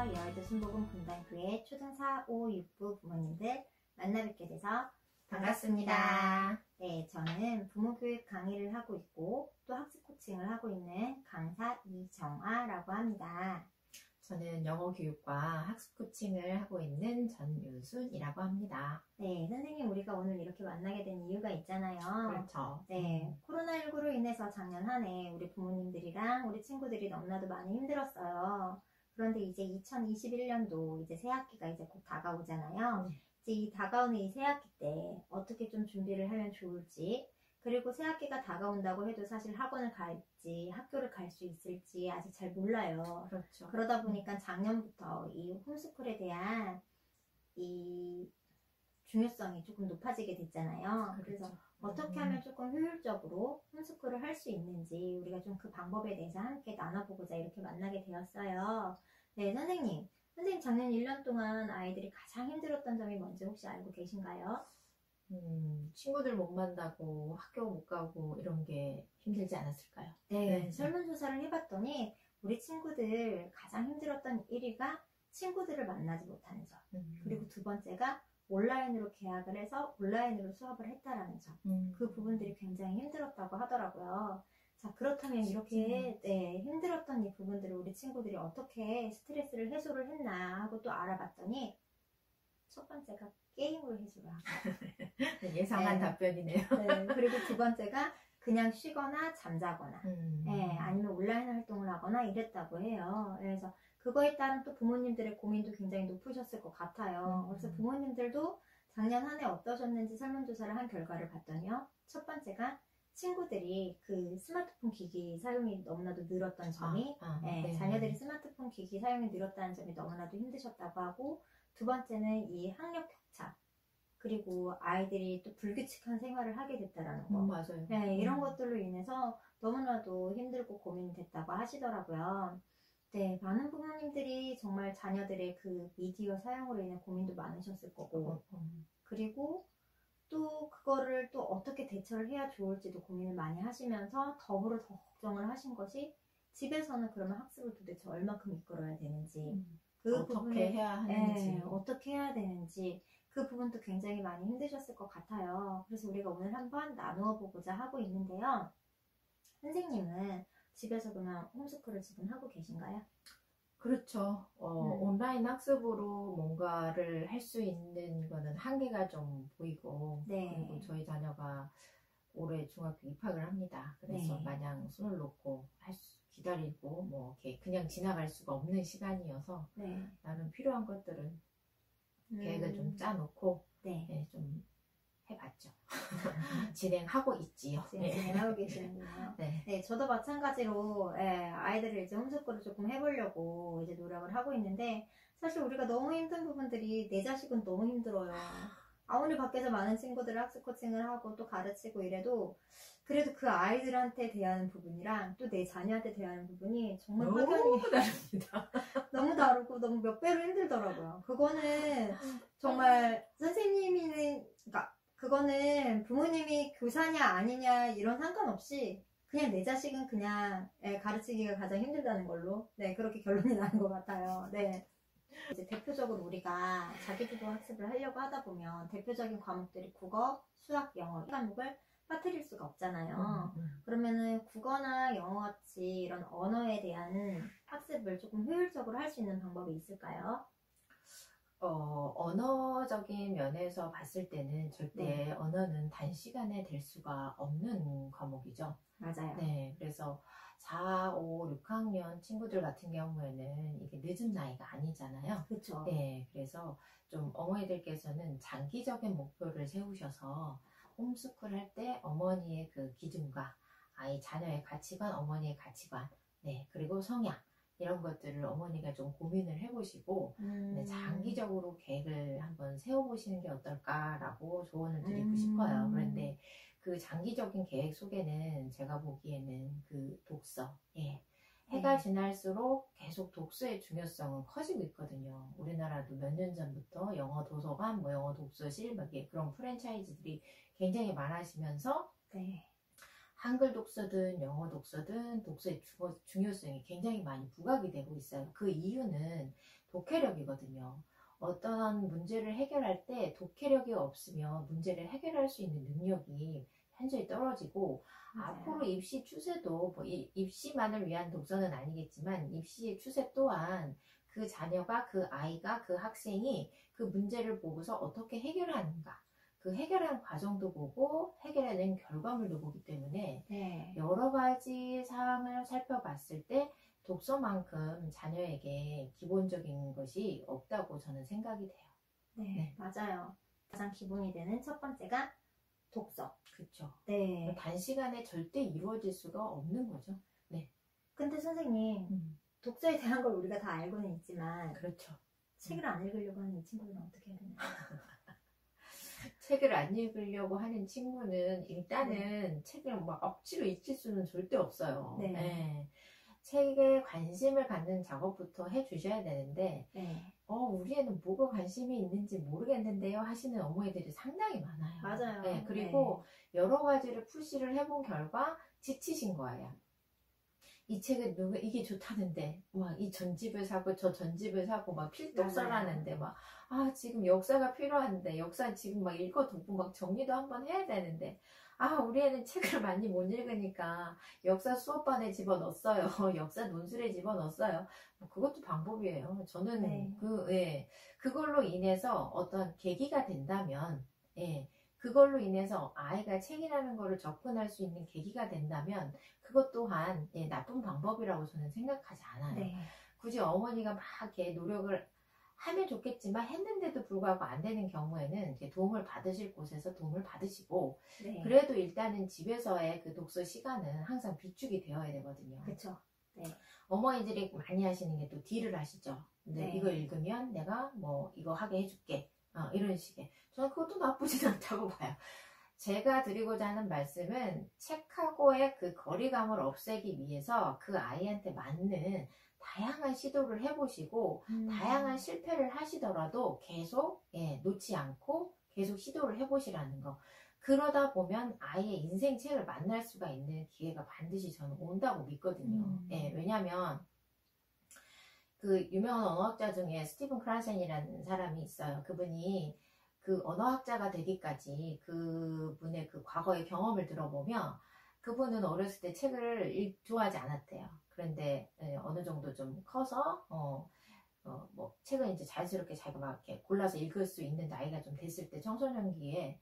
안녕하세요. 여의도 순복음 분당교회 초등 4, 5, 6부 부모님들 만나 뵙게 돼서 반갑습니다. 네, 저는 부모교육 강의를 하고 있고 또 학습 코칭을 하고 있는 강사 이정아라고 합니다. 저는 영어 교육과 학습 코칭을 하고 있는 전유순이라고 합니다. 네, 선생님 우리가 오늘 이렇게 만나게 된 이유가 있잖아요. 그렇죠. 네, 코로나19로 인해서 작년 한 해 우리 부모님들이랑 우리 친구들이 너무나도 많이 힘들었어요. 그런데 이제 2021년도 이제 새학기가 이제 곧 다가오잖아요. 이제 이 다가오는 이 새학기 때 어떻게 좀 준비를 하면 좋을지, 그리고 새학기가 다가온다고 해도 사실 학원을 갈지 학교를 갈 수 있을지 아직 잘 몰라요. 그렇죠. 그러다 보니까 작년부터 이 홈스쿨에 대한 이 중요성이 조금 높아지게 됐잖아요. 그렇죠. 그래서 어떻게 하면 조금 효율적으로 홈스쿨을 할 수 있는지 우리가 좀 그 방법에 대해서 함께 나눠보고자 이렇게 만나게 되었어요. 네, 선생님 작년 1년 동안 아이들이 가장 힘들었던 점이 뭔지 혹시 알고 계신가요? 친구들 못 만나고 학교 못 가고 이런 게 힘들지 않았을까요? 네, 설문조사를 해봤더니 우리 친구들 가장 힘들었던 1위가 친구들을 만나지 못하는 점, 그리고 두 번째가 온라인으로 계약을 해서 온라인으로 수업을 했다라는 점, 그 부분들이 굉장히 힘들었다고 하더라고요. 자, 그렇다면 이렇게 힘들었던 이 부분들을 우리 친구들이 어떻게 스트레스를 해소를 했나 하고 또 알아봤더니 첫 번째가 게임으로 해소를 하고 예상한 답변이네요. 네, 그리고 두 번째가 그냥 쉬거나 잠자거나 아니면 온라인 활동을 하거나 이랬다고 해요. 그래서 그거에 따른 또 부모님들의 고민도 굉장히 높으셨을 것 같아요. 그래서 부모님들도 작년 한 해 어떠셨는지 설문조사를 한 결과를 봤더니요. 첫 번째가 친구들이 그 스마트폰 기기 사용이 너무나도 늘었던 점이 자녀들이 스마트폰 기기 사용이 늘었다는 점이 너무나도 힘드셨다고 하고, 두 번째는 이 학력 격차, 그리고 아이들이 또 불규칙한 생활을 하게 됐다라는 거. 맞아요. 네, 이런 것들로 인해서 너무나도 힘들고 고민이 됐다고 하시더라고요. 네, 많은 부모님들이 정말 자녀들의 그 미디어 사용으로 인해 고민도 많으셨을 거고, 그리고 또 그거를 또 어떻게 대처를 해야 좋을지도 고민을 많이 하시면서 더불어 더 걱정을 하신 것이 집에서는 그러면 학습을 도대체 얼마큼 이끌어야 되는지, 그 어떻게 부분에 해야 하는지, 어떻게 해야 되는지, 그 부분도 굉장히 많이 힘드셨을 것 같아요. 그래서 우리가 오늘 한번 나누어 보고자 하고 있는데요. 선생님은 집에서 그러면 홈스쿨을 지금 하고 계신가요? 그렇죠. 온라인 학습으로 뭔가를 할 수 있는 거는 한계가 좀 보이고, 그리고 저희 자녀가 올해 중학교 입학을 합니다. 그래서 마냥 손을 놓고 기다리고 뭐 이렇게 그냥 지나갈 수가 없는 시간이어서 나는 필요한 것들은 계획을 좀 짜놓고 좀 해봤죠. 진행하고 있지요. 진행하고 계시는군요. 네, 저도 마찬가지로 아이들을 이제 홈스쿨을 조금 해보려고 이제 노력을 하고 있는데, 사실 우리가 너무 힘든 부분들이 내 자식은 너무 힘들어요. 아무리 밖에서 많은 친구들을 학습 코칭을 하고 또 가르치고 이래도 그래도 그 아이들한테 대하는 부분이랑 또 내 자녀한테 대하는 부분이 정말 확연히 다릅니다. 너무 다르고 너무 몇 배로 힘들더라고요. 그거는 정말 선생님이는, 그러니까 그거는 부모님이 교사냐 아니냐 이런 상관없이 그냥 내 자식은 그냥 가르치기가 가장 힘들다는 걸로 그렇게 결론이 나는 것 같아요. 이제 대표적으로 우리가 자기주도 학습을 하려고 하다 보면 대표적인 과목들이 국어, 수학, 영어 이 과목을 빠뜨릴 수가 없잖아요. 그러면은 국어나 영어 같이 이런 언어에 대한 학습을 조금 효율적으로 할 수 있는 방법이 있을까요? 언어적인 면에서 봤을 때는 절대 언어는 단시간에 될 수가 없는 과목이죠. 맞아요. 그래서 4, 5, 6학년 친구들 같은 경우에는 이게 늦은 나이가 아니잖아요. 그렇죠. 그래서 좀 어머니들께서는 장기적인 목표를 세우셔서 홈스쿨 할 때 어머니의 그 기준과 자녀의 가치관, 어머니의 가치관, 그리고 성향 이런 것들을 어머니가 좀 고민을 해보시고 장기적으로 계획을 한번 세워보시는 게 어떨까라고 조언을 드리고 싶어요. 그런데 그 장기적인 계획 속에는 제가 보기에는 그 독서, 해가 지날수록 계속 독서의 중요성은 커지고 있거든요. 우리나라도 몇 년 전부터 영어 도서관, 영어 독서실 그런 프랜차이즈들이 굉장히 많아지면서 한글 독서든 영어 독서든 독서의 중요성이 굉장히 많이 부각이 되고 있어요. 그 이유는 독해력이거든요. 어떤 문제를 해결할 때 독해력이 없으면 문제를 해결할 수 있는 능력이 현저히 떨어지고, 맞아요. 앞으로 입시 추세도 뭐 입시만을 위한 독서는 아니겠지만 입시의 추세 또한 그 자녀가, 그 아이가, 그 학생이 그 문제를 보고서 어떻게 해결하는가, 그 해결하는 과정도 보고 해결해낸 결과물도 보기 때문에 네. 여러 가지 사항을 살펴봤을 때 독서만큼 자녀에게 기본적인 것이 없다고 저는 생각이 돼요. 네, 맞아요. 가장 기본이 되는 첫 번째가 독서. 그렇죠. 네. 단시간에 절대 이루어질 수가 없는 거죠. 네. 근데 선생님, 독서에 대한 걸 우리가 다 알고는 있지만, 그렇죠. 책을 안 읽으려고 하는 이 친구들은 어떻게 해야 되나요? 책을 안 읽으려고 하는 친구는 일단은 책을 막 억지로 읽힐 수는 절대 없어요. 네. 네. 책에 관심을 갖는 작업부터 해주셔야 되는데, 네. 우리 애는 뭐가 관심이 있는지 모르겠는데요 하시는 어머니들이 상당히 많아요. 맞아요. 네, 그리고 여러 가지를 푸시를 해본 결과 지치신 거예요. 이 책은 이게 좋다는데, 막 이 전집을 사고 저 전집을 사고 막 필독서라는데 막, 지금 역사가 필요한데, 역사 지금 막 읽어두고 막 정리도 한번 해야 되는데, 우리 애는 책을 많이 못 읽으니까 역사 수업반에 집어넣었어요. 역사 논술에 집어넣었어요. 뭐 그것도 방법이에요. 저는 네. 그걸로 인해서 어떤 계기가 된다면, 그걸로 인해서 아이가 책이라는 거를 접근할 수 있는 계기가 된다면 그것 또한 나쁜 방법이라고 저는 생각하지 않아요. 네. 굳이 어머니가 막 이렇게 노력을 하면 좋겠지만 했는데도 불구하고 안 되는 경우에는 도움을 받으실 곳에서 도움을 받으시고, 네. 그래도 일단은 집에서의 그 독서 시간은 항상 비축이 되어야 되거든요. 그렇죠. 네. 어머니들이 많이 하시는 게 또 딜을 하시죠. 근데 네. 이거 읽으면 내가 뭐 이거 하게 해줄게. 이런 식의. 저는 그것도 나쁘진 않다고 봐요. 제가 드리고자 하는 말씀은 책하고의 그 거리감을 없애기 위해서 그 아이한테 맞는 다양한 시도를 해보시고 다양한 실패를 하시더라도 계속 놓지 않고 계속 시도를 해보시라는 거. 그러다 보면 아이의 인생 책을 만날 수가 있는 기회가 반드시 저는 온다고 믿거든요. 왜냐하면 그 유명한 언어학자 중에 스티븐 크라센이라는 사람이 있어요. 그분이 그 언어학자가 되기까지 그분의 그 과거의 경험을 들어보면 그분은 어렸을 때 책을 좋아하지 않았대요. 그런데 어느 정도 좀 커서 뭐 책을 이제 자연스럽게 자기가 막 이렇게 골라서 읽을 수 있는 나이가 좀 됐을 때, 청소년기에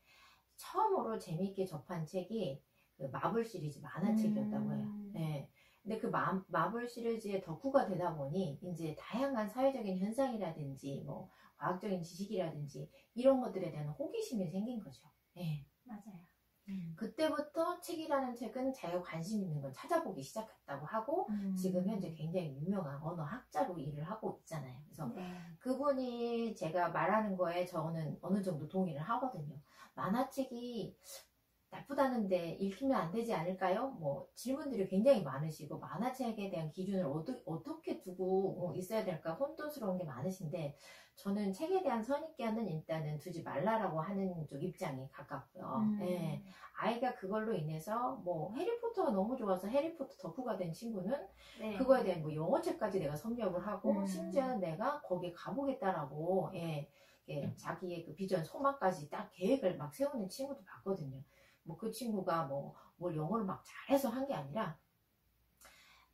처음으로 재미있게 접한 책이 그 마블 시리즈 만화책이었다고 해요. 네. 근데 그 마블 시리즈의 덕후가 되다 보니 이제 다양한 사회적인 현상이라든지 뭐 과학적인 지식이라든지 이런 것들에 대한 호기심이 생긴 거죠. 네. 맞아요. 그때부터 책이라는 책은 자기가 관심 있는 걸 찾아보기 시작했다고 하고 지금 현재 굉장히 유명한 언어학자로 일을 하고 있잖아요. 그래서 그분이 제가 말하는 거에 저는 어느 정도 동의를 하거든요. 만화책이 나쁘다는데 읽히면 안 되지 않을까요? 뭐 질문들이 굉장히 많으시고 만화책에 대한 기준을 어떻게 두고 있어야 될까 혼돈스러운 게 많으신데, 저는 책에 대한 선입견은 일단은 두지 말라라고 하는 쪽 입장에 가깝고요. 예. 아이가 그걸로 인해서 뭐 해리포터가 너무 좋아서 해리포터 덕후가 된 친구는 그거에 대한 뭐 영어책까지 내가 섭렵을 하고 심지어는 내가 거기에 가보겠다라고 자기의 그 비전 소망까지 딱 계획을 막 세우는 친구도 봤거든요. 뭐 그 친구가 뭘 영어를 막 잘해서 한 게 아니라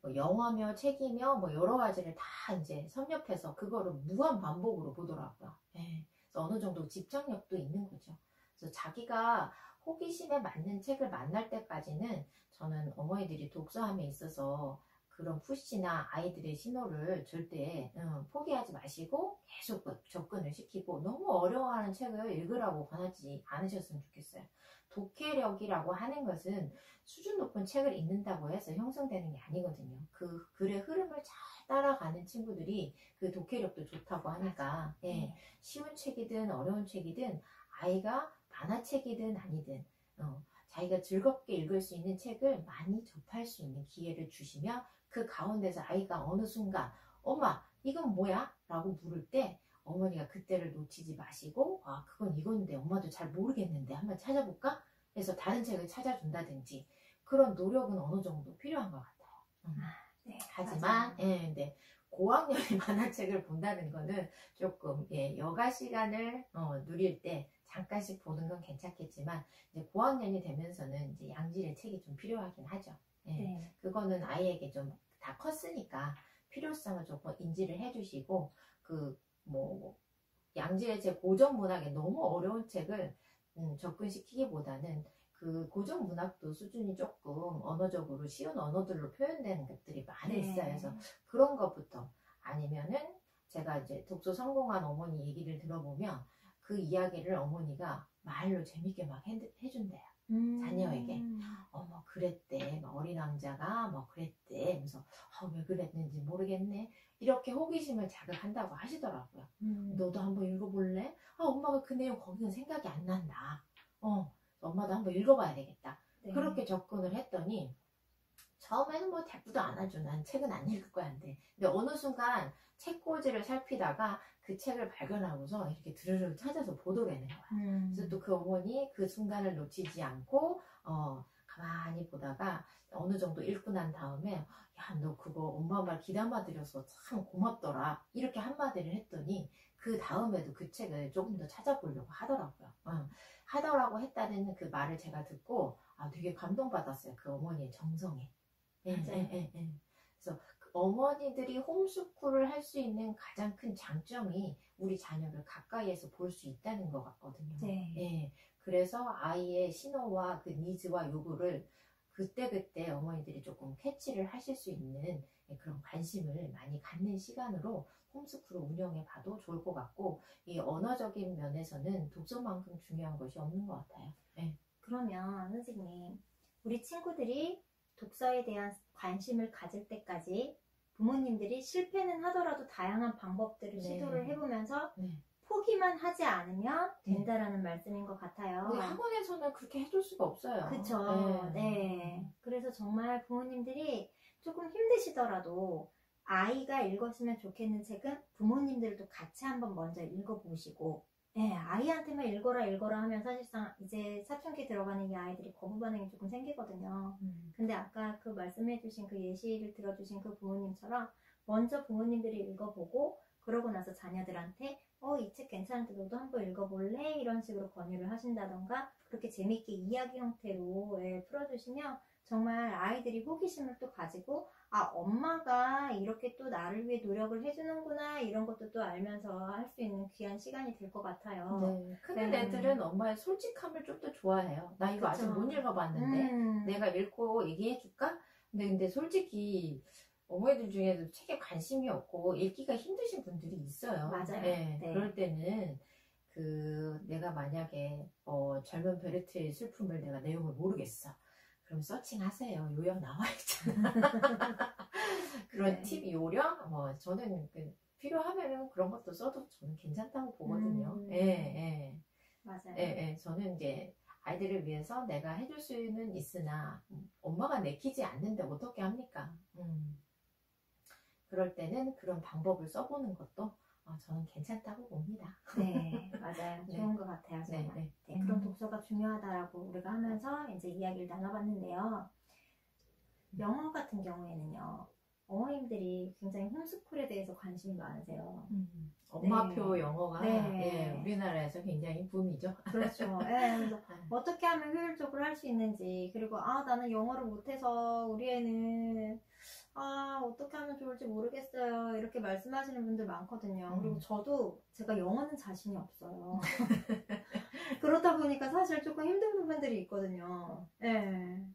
뭐 영어며 책이며 뭐 여러 가지를 다 이제 섭렵해서 그거를 무한 반복으로 보더라고요. 그래서 어느 정도 집착력도 있는 거죠. 그래서 자기가 호기심에 맞는 책을 만날 때까지는 저는 어머니들이 독서함에 있어서 그런 푸시나 아이들의 신호를 절대 포기하지 마시고 계속 접근을 시키고, 너무 어려워하는 책을 읽으라고 권하지 않으셨으면 좋겠어요. 독해력이라고 하는 것은 수준 높은 책을 읽는다고 해서 형성되는 게 아니거든요. 그 글의 흐름을 잘 따라가는 친구들이 그 독해력도 좋다고 하니까 쉬운 책이든 어려운 책이든 아이가 만화책이든 아니든 자기가 즐겁게 읽을 수 있는 책을 많이 접할 수 있는 기회를 주시면 그 가운데서 아이가 어느 순간 엄마 이건 뭐야? 라고 물을 때 어머니가 그때를 놓치지 마시고 그건 이건데 엄마도 잘 모르겠는데 한번 찾아볼까? 해서 다른 책을 찾아준다든지 그런 노력은 어느 정도 필요한 것 같아요. 네, 하지만 근데 고학년이 만화책을 본다는 거는 조금 예, 여가 시간을 누릴 때 잠깐씩 보는 건 괜찮겠지만 이제 고학년이 되면서는 이제 양질의 책이 좀 필요하긴 하죠. 예, 네. 그거는 아이에게 좀 다 컸으니까 필요성을 조금 인지를 해주시고 그 뭐 양질의 책 고전 문학에 너무 어려운 책을 접근시키기보다는 그 고전 문학도 수준이 조금 언어적으로 쉬운 언어들로 표현되는 것들이 많이 있어요. 그래서 그런 것부터 아니면은 제가 이제 독서 성공한 어머니 얘기를 들어보면 그 이야기를 어머니가 말로 재밌게 막 해준대요. 자녀에게 어머 그랬대 어린 왕자가 뭐 그랬대 그래서 왜 그랬는지 모르겠네 이렇게 호기심을 자극한다고 하시더라고요. 너도 한번 읽어볼래? 엄마가 그 내용 거기는 생각이 안 난다. 엄마도 한번 읽어봐야 되겠다. 네. 그렇게 접근을 했더니 처음에는 뭐 대꾸도 안 하죠. 난 책은 안 읽을 거야 한데 근데 어느 순간 책꽂이를 살피다가 그 책을 발견하고서 이렇게 드르르 찾아서 보더라는 거야. 그래서 또 그 어머니 그 순간을 놓치지 않고 가만히 보다가 어느 정도 읽고 난 다음에 야 너 그거 엄마 말 귀담아 들여서 참 고맙더라 이렇게 한마디를 했더니 그 다음에도 그 책을 조금 더 찾아보려고 하더라고요. 하더라고 했다는 그 말을 제가 듣고 되게 감동받았어요. 그 어머니의 정성에. 그래서 그 어머니들이 홈스쿨을 할 수 있는 가장 큰 장점이 우리 자녀를 가까이에서 볼 수 있다는 것 같거든요. 네. 그래서 아이의 신호와 그 니즈와 요구를 그때그때 어머니들이 조금 캐치를 하실 수 있는 그런 관심을 많이 갖는 시간으로 홈스쿨을 운영해 봐도 좋을 것 같고 이 언어적인 면에서는 독서만큼 중요한 것이 없는 것 같아요. 그러면 선생님 우리 친구들이 독서에 대한 관심을 가질 때까지 부모님들이 실패는 하더라도 다양한 방법들을 시도를 해보면서 포기만 하지 않으면 된다라는 말씀인 것 같아요. 우리 학원에서는 그렇게 해줄 수가 없어요. 그쵸. 네. 그래서 정말 부모님들이 조금 힘드시더라도 아이가 읽었으면 좋겠는 책은 부모님들도 같이 한번 먼저 읽어보시고 아이한테만 읽어라 하면 사실상 이제 사춘기 들어가는 이 아이들이 거부 반응이 조금 생기거든요. 근데 아까 그 말씀해주신 그 예시를 들어주신 그 부모님처럼 먼저 부모님들이 읽어보고 그러고 나서 자녀들한테 이 책 괜찮은데 너도 한번 읽어볼래? 이런 식으로 권유를 하신다던가 그렇게 재밌게 이야기 형태로 풀어주시면 정말 아이들이 호기심을 또 가지고 엄마가 이렇게 또 나를 위해 노력을 해주는구나 이런 것도 또 알면서 할 수 있는 귀한 시간이 될 것 같아요. 큰 애들은 엄마의 솔직함을 좀 더 좋아해요. 나 이거 아직 못 읽어봤는데 내가 읽고 얘기해줄까? 근데 솔직히 어머니들 중에도 책에 관심이 없고 읽기가 힘드신 분들이 있어요. 맞아요. 그럴 때는 내가 만약에 젊은 베르트의 슬픔을 내가 내용을 모르겠어. 그럼 서칭하세요. 요령 나와 있잖아. 그런 팁, 요령? 저는 필요하면 그런 것도 써도 저는 괜찮다고 보거든요. 맞아요. 저는 이제 아이들을 위해서 내가 해줄 수는 있으나 엄마가 내키지 않는데 어떻게 합니까? 그럴 때는 그런 방법을 써보는 것도 저는 괜찮다고 봅니다. 네, 맞아요. 좋은 것 같아요, 정말. 그런 독서가 중요하다라고 우리가 하면서 이제 이야기를 나눠봤는데요. 영어 같은 경우에는요, 어머님들이 굉장히 홈스쿨에 대해서 관심이 많으세요. 엄마표 영어가 우리나라에서 굉장히 붐이죠. 그렇죠. 그래서 어떻게 하면 효율적으로 할 수 있는지, 그리고 나는 영어를 못해서 우리 애는 어떻게 하면 좋을지 모르겠어요. 이렇게 말씀하시는 분들 많거든요. 그리고 저도 제가 영어는 자신이 없어요. 그렇다 보니까 사실 조금 힘든 부분들이 있거든요.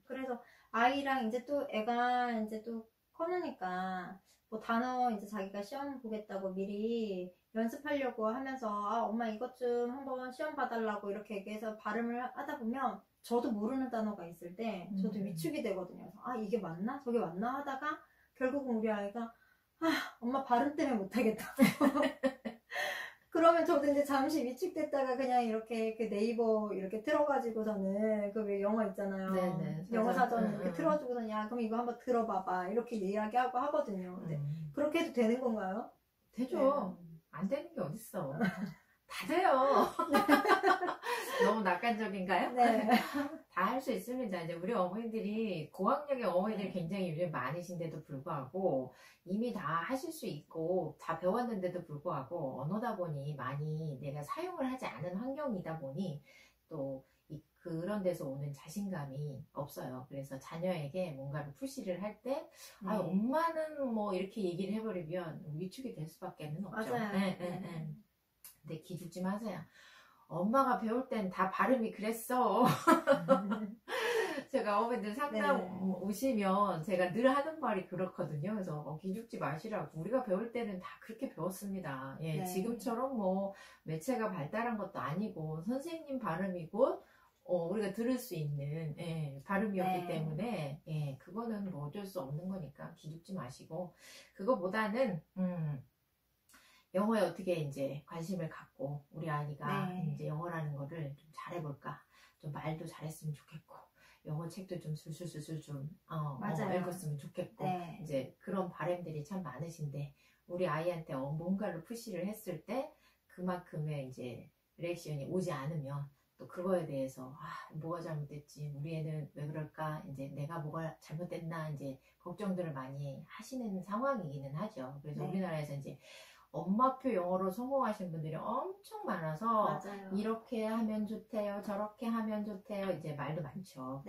그래서 아이랑 이제 또 애가 이제 또 커느니까 뭐 단어 이제 자기가 시험 보겠다고 미리 연습하려고 하면서 엄마 이것 좀 한번 시험 봐달라고 이렇게 얘기해서 발음을 하다 보면 저도 모르는 단어가 있을 때 저도 위축이 되거든요. 이게 맞나? 저게 맞나? 하다가 결국은 우리 아이가 엄마 발음 때문에 못하겠다. 그러면 저도 이제 잠시 위축됐다가 그냥 이렇게 그 네이버 이렇게 틀어가지고서는 그 왜 영어 있잖아요. 영어 사전 이렇게 틀어주고서는 그럼 이거 한번 들어봐봐 이렇게 이야기하고 하거든요. 근데 그렇게 해도 되는 건가요? 되죠. 안 되는 게 어딨어. 다 돼요. 너무 낙관적인가요? 네. 다 할 수 있습니다. 이제 우리 어머니들이 고학력의 어머니들이 굉장히 요즘 많으신데도 불구하고 이미 다 하실 수 있고 다 배웠는데도 불구하고 언어다 보니 많이 내가 사용을 하지 않은 환경이다 보니 또 그런 데서 오는 자신감이 없어요. 그래서 자녀에게 뭔가를 푸시를 할 때, 아, 엄마는 뭐 이렇게 얘기를 해버리면 위축이 될 수밖에는 없죠. 맞아요. 근데 기죽지 마세요. 엄마가 배울 땐 다 발음이 그랬어. 제가 어머니들 상담 오시면 제가 늘 하는 말이 그렇거든요. 그래서 기죽지 마시라고. 우리가 배울 때는 다 그렇게 배웠습니다. 예, 지금처럼 뭐 매체가 발달한 것도 아니고 선생님 발음이고 우리가 들을 수 있는 발음이었기 때문에 그거는 뭐 어쩔 수 없는 거니까 기죽지 마시고 그거보다는 영어에 어떻게 이제 관심을 갖고 우리 아이가 이제 영어라는 거를 좀 잘해볼까, 좀 말도 잘했으면 좋겠고 영어 책도 좀 술술술술 좀 읽었으면 좋겠고 이제 그런 바람들이 참 많으신데 우리 아이한테 뭔가를 푸시를 했을 때 그만큼의 이제 리액션이 오지 않으면 또 그거에 대해서 뭐가 잘못됐지, 우리 애는 왜 그럴까, 이제 내가 뭐가 잘못됐나 이제 걱정들을 많이 하시는 상황이기는 하죠. 그래서 우리나라에서 이제 엄마표 영어로 성공하신 분들이 엄청 많아서 이렇게 하면 좋대요, 저렇게 하면 좋대요, 이제 말도 많죠.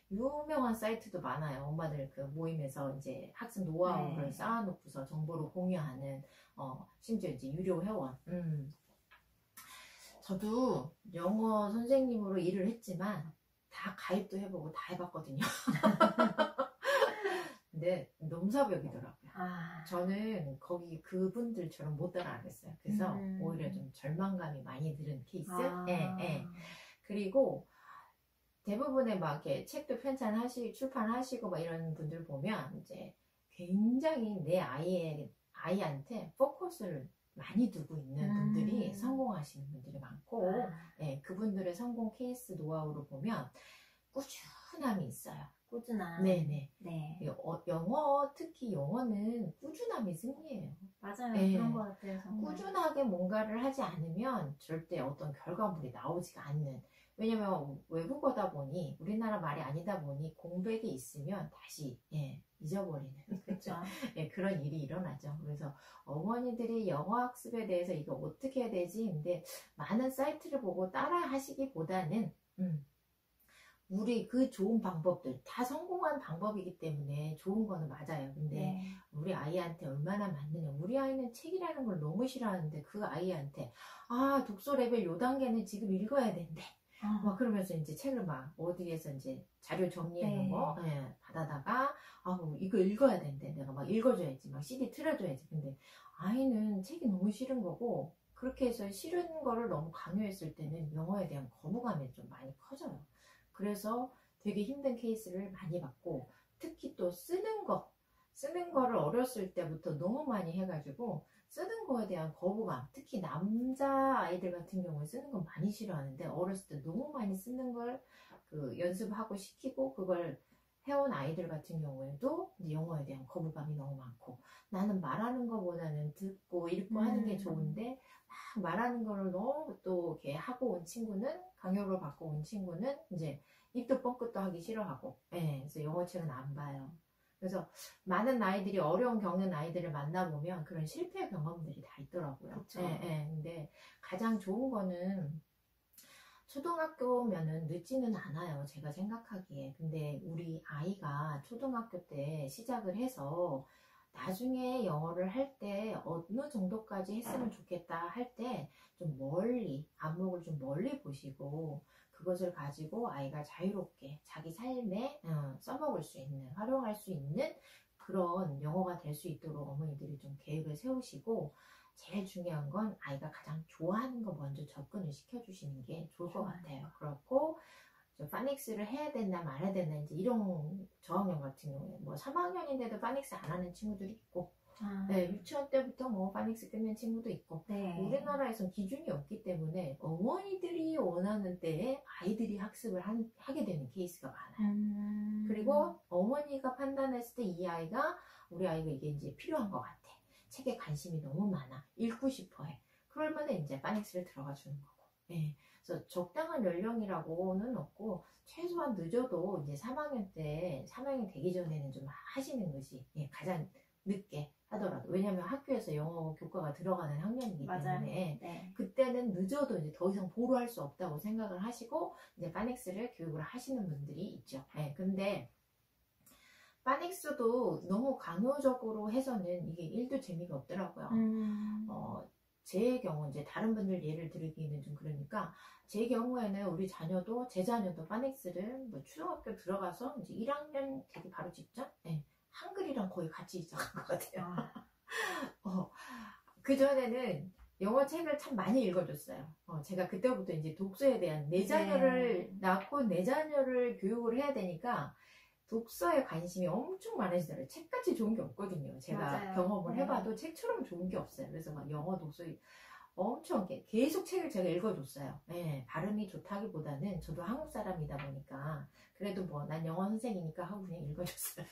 유명한 사이트도 많아요. 엄마들 그 모임에서 이제 학습 노하우를 쌓아놓고서 정보를 공유하는 심지어 이제 유료 회원. 저도 영어 선생님으로 일을 했지만 다 가입도 해보고 다 해봤거든요. 근데 넘사벽이더라고요. 저는 거기 그분들처럼 못 따라하겠어요. 그래서 오히려 좀 절망감이 많이 드는 케이스. 그리고 대부분의 막 이렇게 책도 출판하시고 막 이런 분들 보면 이제 굉장히 내 아이한테 포커스를 많이 두고 있는 분들이 성공하시는 분들이 많고 그분들의 성공 케이스 노하우로 보면 꾸준함이 있어요. 꾸준함. 네네. 영어, 특히 영어는 꾸준함이 승리예요. 맞아요. 그런 것 같아요. 정말. 꾸준하게 뭔가를 하지 않으면 절대 어떤 결과물이 나오지가 않는. 왜냐면 외국어다 보니 우리나라 말이 아니다 보니 공백이 있으면 다시 잊어버리는 그렇죠. 그런 일이 일어나죠. 그래서 어머니들이 영어 학습에 대해서 이거 어떻게 해야 되지? 근데 많은 사이트를 보고 따라 하시기보다는 우리 그 좋은 방법들 다 성공한 방법이기 때문에 좋은 거는 맞아요. 근데 우리 아이한테 얼마나 맞느냐. 우리 아이는 책이라는 걸 너무 싫어하는데 그 아이한테 독서 레벨 요 단계는 지금 읽어야 된대. 막 그러면서 이제 책을 막 어디에서 이제 자료 정리해 놓은 거 받아다가 이거 읽어야 된대. 내가 막 읽어줘야지. 막 CD 틀어줘야지. 근데 아이는 책이 너무 싫은 거고 그렇게 해서 싫은 거를 너무 강요했을 때는 영어에 대한 거부감이 좀 많이 커져요. 그래서 되게 힘든 케이스를 많이 받고 특히 또 쓰는 거를 어렸을 때부터 너무 많이 해가지고 쓰는 거에 대한 거부감, 특히 남자 아이들 같은 경우에 쓰는 거 많이 싫어하는데 어렸을 때 너무 많이 쓰는 걸 연습하고 시키고 그걸 해온 아이들 같은 경우에도 이제 영어에 대한 거부감이 너무 많고 나는 말하는 거보다는 듣고 읽고 하는 게 좋은데 막 말하는 거를 너무 또 이렇게 하고 온 친구는 강요를 받고 온 친구는 이제 입도 뻥끗도 하기 싫어하고 그래서 영어책은 안 봐요. 그래서 많은 아이들이 어려움 겪는 아이들을 만나보면 그런 실패 경험들이 다 있더라고요. 근데 가장 좋은 거는 초등학교면은 늦지는 않아요. 제가 생각하기에. 근데 우리 아이가 초등학교 때 시작을 해서 나중에 영어를 할 때 어느 정도까지 했으면 좋겠다 할 때 좀 멀리, 안목을 좀 멀리 보시고 그것을 가지고 아이가 자유롭게 자기 삶에 써먹을 수 있는, 활용할 수 있는 그런 영어가 될 수 있도록 어머니들이 좀 계획을 세우시고 제일 중요한 건 아이가 가장 좋아하는 거 먼저 접근을 시켜주시는 게 좋을 것 같아요. 그렇고 파닉스를 해야 됐나 말아야 됐나 이제 이런 저학년 같은 경우에 뭐 3학년인데도 파닉스 안 하는 친구들이 있고 유치원 때부터 뭐 파닉스 끊는 친구도 있고 우리나라에선 기준이 없기 때문에 어머니들이 원하는 때에 아이들이 학습을 하게 되는 케이스가 많아요. 그리고 어머니가 판단했을 때 이 아이가 우리 아이가 이게 이제 필요한 것 같아. 책에 관심이 너무 많아. 읽고 싶어 해. 그러면 이제 파닉스를 들어가 주는 거고. 예. 그래서 적당한 연령이라고는 없고 최소한 늦어도 이제 3학년 되기 전에는 좀 하시는 것이 예, 가장 늦게 하더라도. 왜냐면 학교에서 영어 교과가 들어가는 학년이기 맞아요. 때문에 네. 그때는 늦어도 이제 더 이상 보류할 수 없다고 생각을 하시고 이제 파닉스를 교육을 하시는 분들이 있죠. 예, 근데 파닉스도 너무 강요적으로 해서는 이게 일도 재미가 없더라고요. 제 경우 이제 다른 분들 예를 들기는 좀 그러니까 제 경우에는 우리 자녀도 제 자녀도 파닉스를 뭐 초등학교 들어가서 이제 1학년 되기 바로 직전 네, 한글이랑 거의 같이 시작한 것 같아요. 그 전에는 영어 책을 참 많이 읽어줬어요. 제가 그때부터 이제 독서에 대한 내 자녀를 낳고 내 자녀를 교육을 해야 되니까 독서에 관심이 엄청 많으시더라고요. 책같이 좋은 게 없거든요. 제가 맞아요. 경험을 해봐도 책처럼 좋은 게 없어요. 그래서 막 영어 독서 엄청 계속 책을 제가 읽어줬어요. 네, 발음이 좋다기보다는 저도 한국 사람이다 보니까 그래도 뭐 난 영어 선생이니까 하고 그냥 읽어줬어요.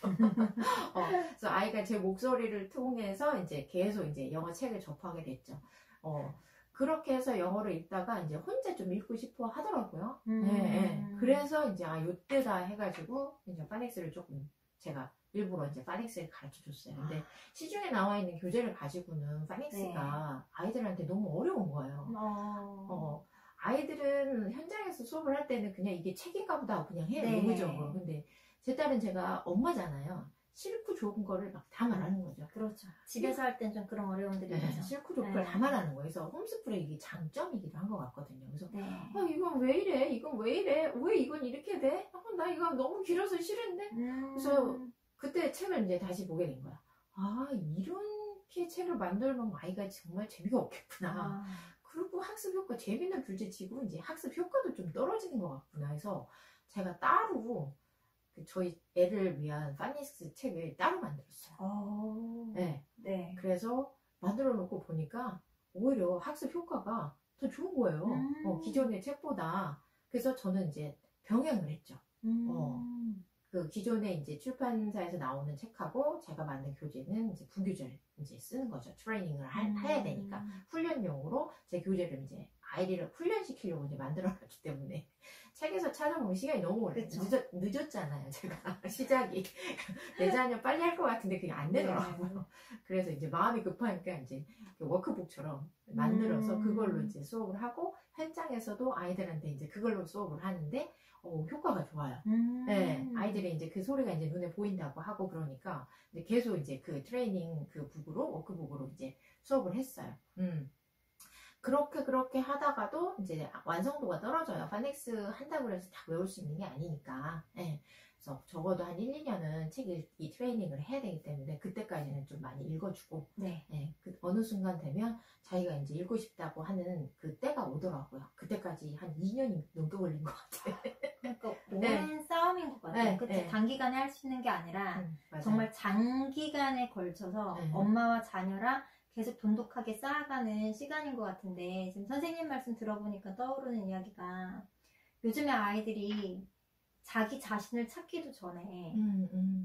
그래서 아이가 제 목소리를 통해서 이제 계속 이제 영어 책을 접하게 됐죠. 그렇게 해서 영어를 읽다가 이제 혼자 좀 읽고 싶어 하더라고요. 네. 그래서 이제 요때다 해가지고 이제 파닉스를 조금 제가 일부러 이제 파닉스를 가르쳐 줬어요. 근데 시중에 나와 있는 교재를 가지고는 파닉스가 아이들한테 너무 어려운 거예요. 아이들은 현장에서 수업을 할 때는 그냥 이게 책인가 보다 그냥 해요. 의무적으로. 근데 제 딸은 제가 엄마잖아요. 싫고 좋은 거를 막 다 말하는 거죠. 그렇죠. 집에서 할 땐 좀 그런 어려움들이 있죠. 싫고 좋은 걸 다 말하는 거예요. 그래서 홈스쿨의 이게 장점이기도 한 것 같거든요. 그래서 이건 왜 이래? 이건 왜 이래? 왜 이건 이렇게 돼? 나 이거 너무 길어서 싫은데? 그래서 그때 책을 이제 다시 보게 된 거야. 이렇게 책을 만들어 놓으면 아이가 정말 재미가 없겠구나. 그리고 학습 효과 재미는 둘째치고 이제 학습 효과도 좀 떨어지는 것 같구나 해서 제가 따로 저희 애를 위한 파닉스 책을 따로 만들었어요. 네. 그래서 만들어 놓고 보니까 오히려 학습 효과가 더 좋은 거예요. 기존의 책보다. 그래서 저는 이제 병행을 했죠. 그 기존에 이제 출판사에서 나오는 책하고 제가 만든 교재는 이제 부교재를 이제 쓰는 거죠. 트레이닝을 해야 되니까 훈련용으로 제 교재를 이제 아이를 훈련시키려고 이제 만들어놨기 때문에 책에서 찾아보면 시간이 너무 늦었잖아요. 제가 시작이 내 자녀 빨리 할 것 같은데 그게 안 되더라고요. 그래서 이제 마음이 급하니까 이제 워크북처럼 만들어서 그걸로 이제 수업을 하고 현장에서도 아이들한테 이제 그걸로 수업을 하는데 효과가 좋아요. 네, 아이들이 이제 그 소리가 이제 눈에 보인다고 하고 그러니까 이제 계속 이제 그 트레이닝 그 북으로 워크북으로 이제 수업을 했어요. 그렇게 하다가도 이제 완성도가 떨어져요. 파닉스 한다고 해서 다 외울 수 있는 게 아니니까. 네. 그래서 적어도 한 1, 2년은 이 트레이닝을 해야 되기 때문에 그때까지는 좀 많이 읽어주고 어느 순간 되면 자기가 이제 읽고 싶다고 하는 그 때가 오더라고요. 그때까지 한 2년이 넘게 걸린 것 같아요. 그러니까 오랜 싸움인 것 같아요. 그치? 단기간에 할 수 있는 게 아니라 정말 장기간에 걸쳐서 엄마와 자녀랑 계속 돈독하게 쌓아가는 시간인 것 같은데 지금 선생님 말씀 들어보니까 떠오르는 이야기가 요즘에 아이들이 자기 자신을 찾기도 전에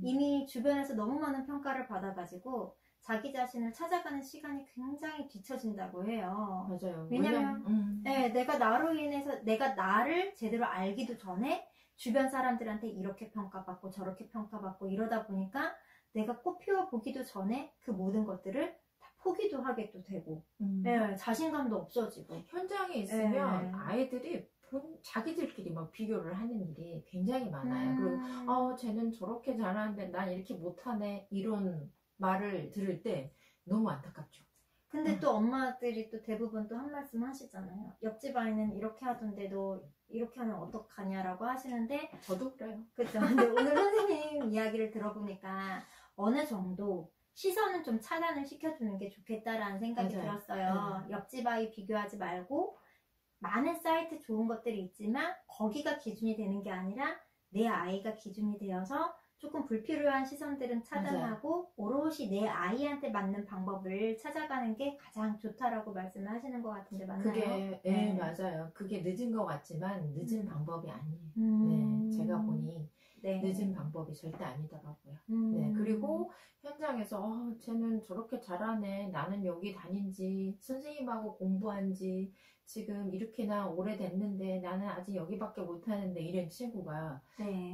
이미 주변에서 너무 많은 평가를 받아가지고 자기 자신을 찾아가는 시간이 굉장히 뒤처진다고 해요. 맞아요. 왜냐면 내가 나로 인해서 내가 나를 제대로 알기도 전에 주변 사람들한테 이렇게 평가받고 저렇게 평가받고 이러다 보니까 내가 꽃피워 보기도 전에 그 모든 것들을 포기도 하게 또 되고 자신감도 없어지고 현장에 있으면 아이들이 자기들끼리 막 비교를 하는 일이 굉장히 많아요. 그리고 쟤는 저렇게 잘하는데 난 이렇게 못하네 이런 말을 들을 때 너무 안타깝죠. 근데 또 엄마들이 또 대부분 또 한 말씀 하시잖아요. 옆집 아이는 이렇게 하던데 너 이렇게 하면 어떡하냐라고 하시는데 저도 그래요. 그렇죠. 근데 오늘 선생님 이야기를 들어보니까 어느 정도 시선은 좀 차단을 시켜주는 게 좋겠다라는 생각이 들었어요. 옆집 아이 비교하지 말고 많은 사이트 좋은 것들이 있지만 거기가 기준이 되는 게 아니라 내 아이가 기준이 되어서 조금 불필요한 시선들은 차단하고 오롯이 내 아이한테 맞는 방법을 찾아가는 게 가장 좋다라고 말씀을 하시는 것 같은데 맞나요? 그게 맞아요. 그게 늦은 것 같지만 늦은 방법이 아니에요. 제가 보니 네. 늦은 방법이 절대 아니더라고요. 네, 그리고 현장에서 쟤는 저렇게 잘하네. 나는 여기 다닌 지 선생님하고 공부한 지 지금 이렇게나 오래됐는데 나는 아직 여기밖에 못하는데 이런 친구가 네.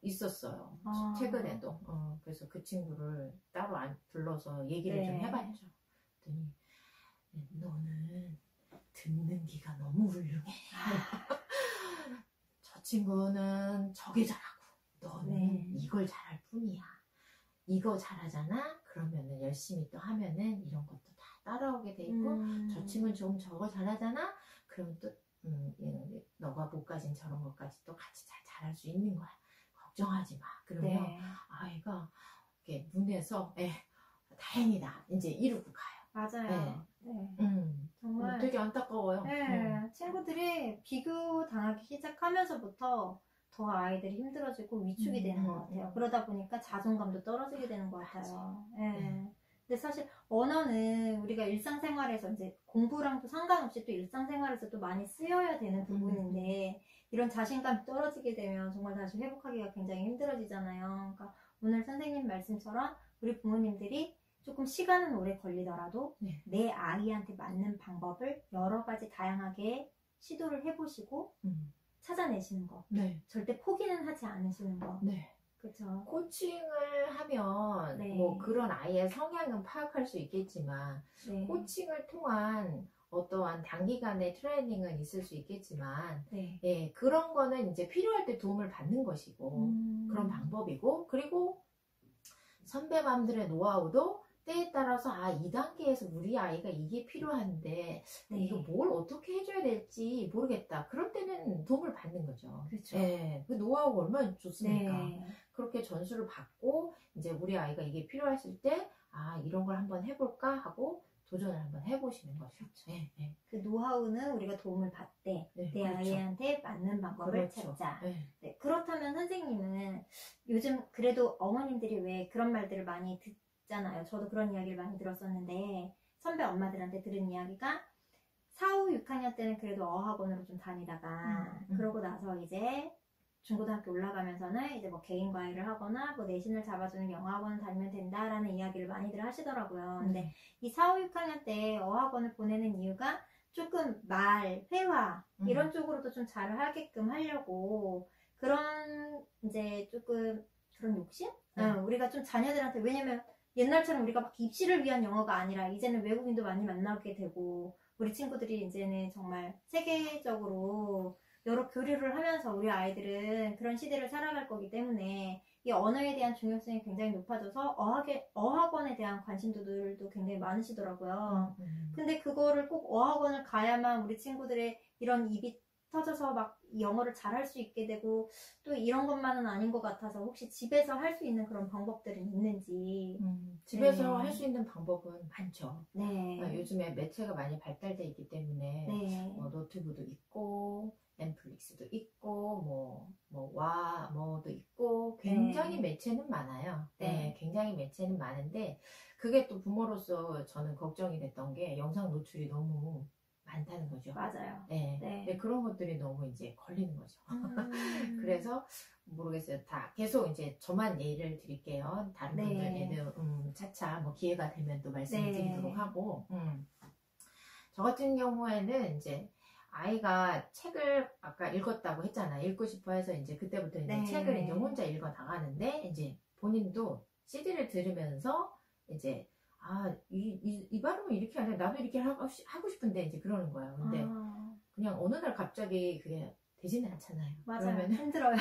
있었어요. 아. 최근에도. 그래서 그 친구를 따로 불러서 얘기를 좀 네. 해봤죠. 그랬더니 너는 듣는 기가 너무 훌륭해. 저 친구는 저게 잘하고 너는 네. 이걸 잘할 뿐이야. 이거 잘하잖아? 그러면은 열심히 또 하면은 이런 것도 다 따라오게 돼 있고 저 친구는 좀 저거 잘하잖아? 그러면 또 너가 못 가진 저런 것까지 또 같이 잘할 수 있는 거야. 걱정하지 마. 그러면 네. 아이가 이렇게 눈에서 다행이다. 이제 이러고 가요. 맞아요. 네. 정말 되게 안타까워요. 네. 친구들이 비교 당하기 시작하면서부터 더 아이들이 힘들어지고 위축이 되는 것 같아요. 그러다 보니까 자존감도 떨어지게 되는 것 같아요. 네. 근데 사실 언어는 우리가 일상생활에서 이제 공부랑도 상관없이 또 일상생활에서 또 많이 쓰여야 되는 부분인데 이런 자신감이 떨어지게 되면 정말 다시 회복하기가 굉장히 힘들어지잖아요. 그러니까 오늘 선생님 말씀처럼 우리 부모님들이 조금 시간은 오래 걸리더라도 네. 내 아이한테 맞는 방법을 여러 가지 다양하게 시도를 해보시고 찾아내시는 거. 네. 절대 포기는 하지 않으시는 거. 네. 그렇죠. 코칭을 하면 네. 뭐 그런 아이의 성향은 파악할 수 있겠지만 네. 코칭을 통한 어떠한 단기간의 트레이닝은 있을 수 있겠지만 네. 예, 그런 거는 이제 필요할 때 도움을 받는 것이고 그런 방법이고 그리고 선배맘들의 노하우도 때에 따라서 2단계에서 우리 아이가 이게 필요한데 네. 이거 뭘 어떻게 해줘야 될지 모르겠다. 그럴 때는 도움을 받는 거죠. 그렇죠. 예, 그 노하우가 얼마나 좋습니까? 네. 그렇게 전수를 받고 이제 우리 아이가 이게 필요했을 때 이런 걸 한번 해볼까 하고 도전을 한번 해보시는 거죠. 그렇죠. 예, 예. 그 노하우는 우리가 도움을 받되 네, 내 그렇죠. 아이한테 맞는 방법을 그렇죠. 찾자. 예. 네, 그렇다면 선생님은 요즘 그래도 어머님들이 왜 그런 말들을 많이 듣잖아요. 저도 그런 이야기를 많이 들었었는데 선배 엄마들한테 들은 이야기가 4, 5, 6학년 때는 그래도 어학원으로 좀 다니다가 그러고 나서 이제 중고등학교 올라가면서는 이제 뭐 개인 과외를 하거나 뭐 내신을 잡아주는 영어학원을 다니면 된다라는 이야기를 많이들 하시더라고요. 근데 이 4, 5, 6학년 때 어학원을 보내는 이유가 조금 말, 회화 이런 쪽으로도 좀 잘 하게끔 하려고 그런 이제 조금 그런 욕심? 우리가 좀 자녀들한테 왜냐면 옛날처럼 우리가 막 입시를 위한 영어가 아니라 이제는 외국인도 많이 만나게 되고 우리 친구들이 이제는 정말 세계적으로 여러 교류를 하면서 우리 아이들은 그런 시대를 살아갈 거기 때문에 이 언어에 대한 중요성이 굉장히 높아져서 어학원에 대한 관심도들도 굉장히 많으시더라고요. 근데 그거를 꼭 어학원을 가야만 우리 친구들의 이런 입이 터져서 막 영어를 잘할 수 있게 되고 또 이런 것만은 아닌 것 같아서 혹시 집에서 할 수 있는 그런 방법들은 있는지. 집에서 할 수 있는 방법은 많죠. 네. 요즘에 매체가 많이 발달되어 있기 때문에 네. 뭐 노트북도 있고 넷플릭스도 있고 뭐도 있고 굉장히 매체는 많아요. 네, 굉장히 매체는 많은데 그게 또 부모로서 저는 걱정이 됐던 게 영상 노출이 너무 많다는 거죠. 맞아요. 네. 네. 네, 그런 것들이 너무 이제 걸리는 거죠. 그래서 모르겠어요. 다 계속 이제 저만 예를 드릴게요. 다른 분들에는 차차 뭐 기회가 되면 또 말씀을 드리도록 하고 저 같은 경우에는 이제 아이가 책을 아까 읽었다고 했잖아요. 읽고 싶어 해서 이제 그때부터 이제 책을 이제 혼자 읽어 나가는데 이제 본인도 CD를 들으면서 이제 이 발음은 이렇게 하냐 나도 이렇게 하고 싶은데 이제 그러는 거예요. 근데 그냥 어느 날 갑자기 그게 되지는 않잖아요. 맞아요. 그러면 힘들어요.